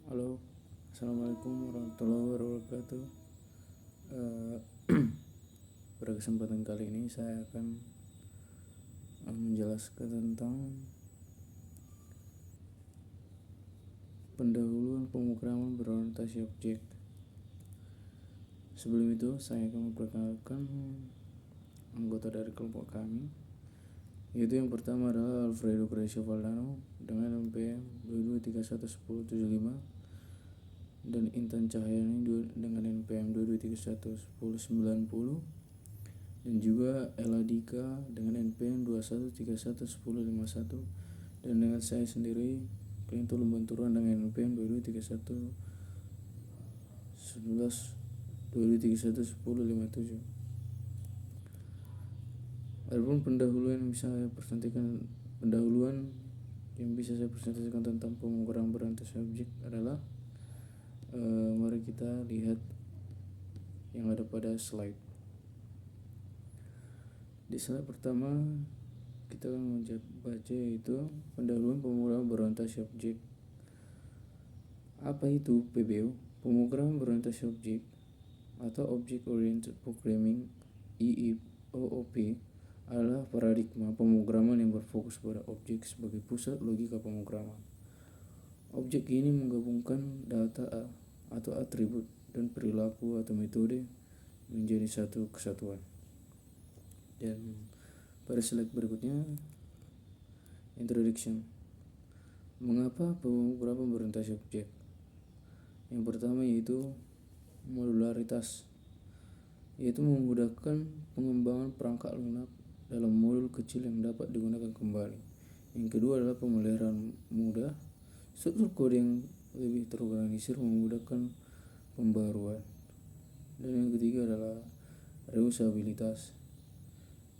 Halo, assalamualaikum warahmatullahi wabarakatuh. Eh, Pada kesempatan kali ini saya akan menjelaskan tentang pendahuluan pemrograman berorientasi objek. Sebelum itu, saya akan memperkenalkan anggota dari kelompok kami, yaitu yang pertama adalah Alfredo Crescio Valdano dengan NPM 22311075 dan Intan Cahyani dengan NPM 22311090 dan juga Eladika dengan NPM 21311051 dan dengan saya sendiri Clinton Lumbanturan dengan NPM 223111 Adapun pendahuluan yang bisa saya presentasikan tentang pemrograman berorientasi objek adalah mari kita lihat yang ada pada slide. Di slide pertama kita akan baca yaitu pendahuluan pemrograman berorientasi objek. Apa itu PBO? Pemrograman berorientasi objek atau Object Oriented Programming (OOP) adalah paradigma pemrograman yang berfokus pada objek sebagai pusat logika pemrograman. Objek ini menggabungkan data atau atribut dan perilaku atau metode menjadi satu kesatuan. Dan pada slide berikutnya, introduction. Mengapa pemrograman berorientasi objek? Yang pertama yaitu modularitas, yaitu memudahkan pengembangan perangkat lunak dalam modul kecil yang dapat digunakan kembali. Yang kedua adalah pemeliharaan mudah, struktur kode yang lebih terorganisir memudahkan pembaruan. Dan yang ketiga adalah reusabilitas,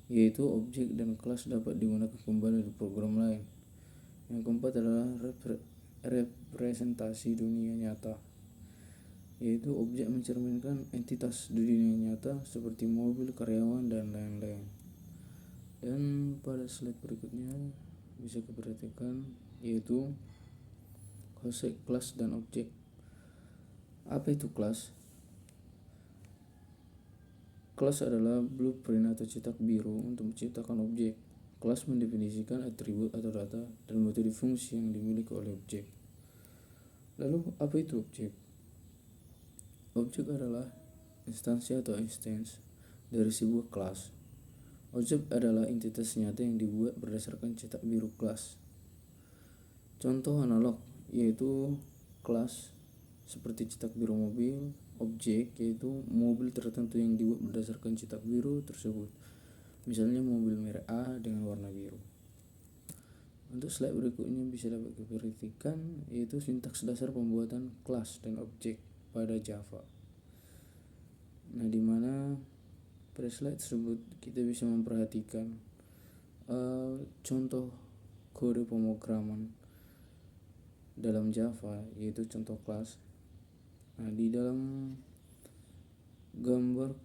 yaitu objek dan kelas dapat digunakan kembali di program lain. Yang keempat adalah representasi dunia nyata, yaitu objek mencerminkan entitas di dunia nyata seperti mobil, karyawan, dan lain-lain. Dan pada slide berikutnya bisa diperhatikan yaitu konsep kelas dan objek. Apa itu kelas? Kelas adalah blueprint atau cetak biru untuk menciptakan objek. Kelas mendefinisikan atribut atau data dan metode fungsi yang dimiliki oleh objek. Lalu apa itu objek? Objek adalah instansi atau instance dari sebuah kelas. Objek adalah entitas nyata yang dibuat berdasarkan cetak biru kelas. Contoh analog yaitu kelas seperti cetak biru mobil. Objek yaitu mobil tertentu yang dibuat berdasarkan cetak biru tersebut. Misalnya mobil merek A dengan warna biru. Untuk slide berikutnya bisa dapat diperhatikan yaitu sintaks dasar pembuatan kelas dan objek pada Java. Nah, di mana pada slide tersebut kita bisa memperhatikan contoh kode pemrograman dalam Java, yaitu contoh kelas. Nah, di dalam gambar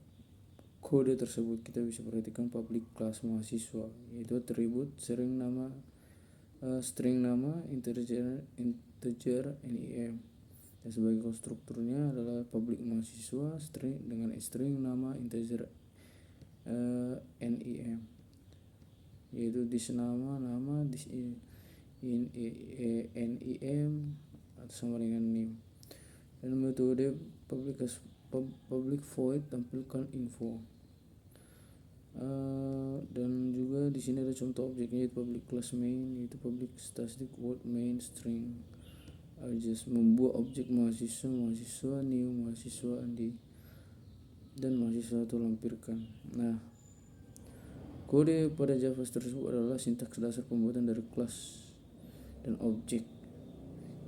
kode tersebut kita bisa perhatikan public class mahasiswa, yaitu atribut string nama, integer, NIM. Dan sebagai konstrukturnya adalah public mahasiswa string dengan string nama integer NIM, yaitu this nama this in NIM atau sama dengan name. Dan metode public void tampilkan info. Dan juga di sini ada contoh objeknya yaitu public class main, yaitu public static word main string just membuat objek mahasiswa new, mahasiswa andi, dan mahasiswa itu lampirkan. Nah, kode pada Java tersebut adalah sintaks dasar pembuatan dari kelas dan objek,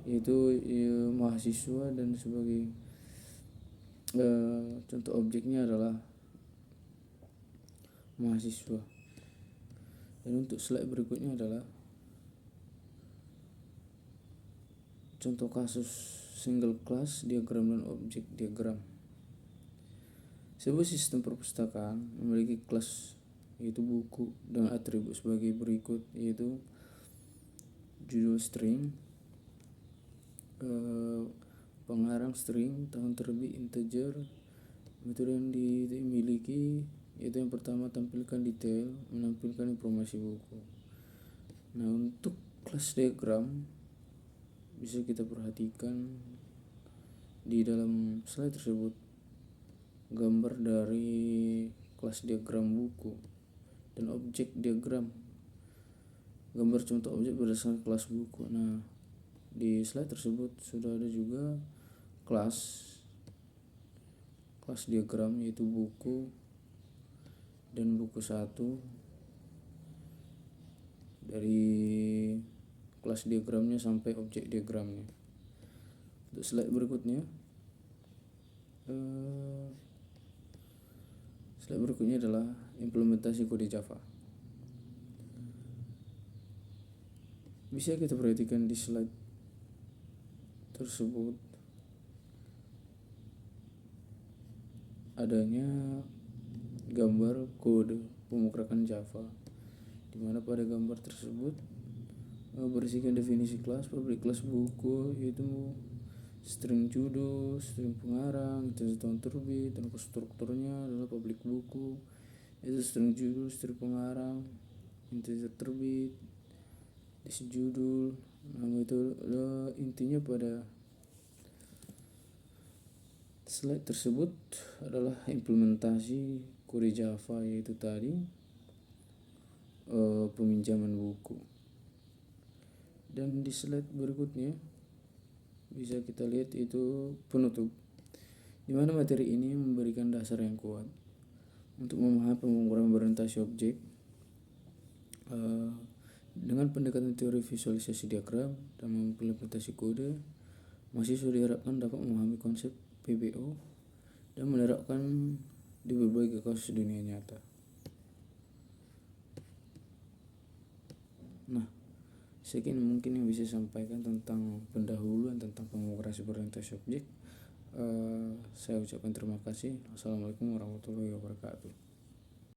yaitu mahasiswa, dan sebagai contoh objeknya adalah mahasiswa. Dan untuk slide berikutnya adalah contoh kasus single class diagram dan objek diagram. Sebuah sistem perpustakaan memiliki kelas yaitu buku dengan atribut sebagai berikut, yaitu judul string, pengarang string, tahun terbit integer. Metode yang dimiliki yaitu yang pertama, tampilkan detail, menampilkan informasi buku. Nah, untuk kelas diagram bisa kita perhatikan di dalam slide tersebut gambar dari kelas diagram buku dan objek diagram, gambar contoh objek berdasarkan kelas buku. Nah, di slide tersebut sudah ada juga kelas diagram yaitu buku dan buku 1 dari kelas diagramnya sampai objek diagramnya. Untuk slide berikutnya adalah implementasi kode Java. Bisa kita perhatikan di slide tersebut adanya gambar kode pemrograman Java, di mana pada gambar tersebut berisikan definisi kelas, public kelas buku yaitu string judul, string pengarang, itu tahun terbit, dan konstruktornya adalah public buku, itu string judul, string pengarang, integer terbit, isi judul. Nah, itu intinya pada slide tersebut adalah implementasi kode Java, yaitu tadi peminjaman buku. Dan di slide berikutnya bisa kita lihat itu penutup, di mana materi ini memberikan dasar yang kuat untuk memahami pemrograman berorientasi objek dengan pendekatan teori visualisasi diagram dan mengimplementasi kode. Mahasiswa diharapkan dapat memahami konsep PBO dan menerapkan di berbagai kasus dunia nyata. Nah, sekian mungkin yang bisa sampaikan tentang pendahuluan tentang pemrograman berorientasi objek. Saya ucapkan terima kasih. Assalamualaikum warahmatullahi wabarakatuh.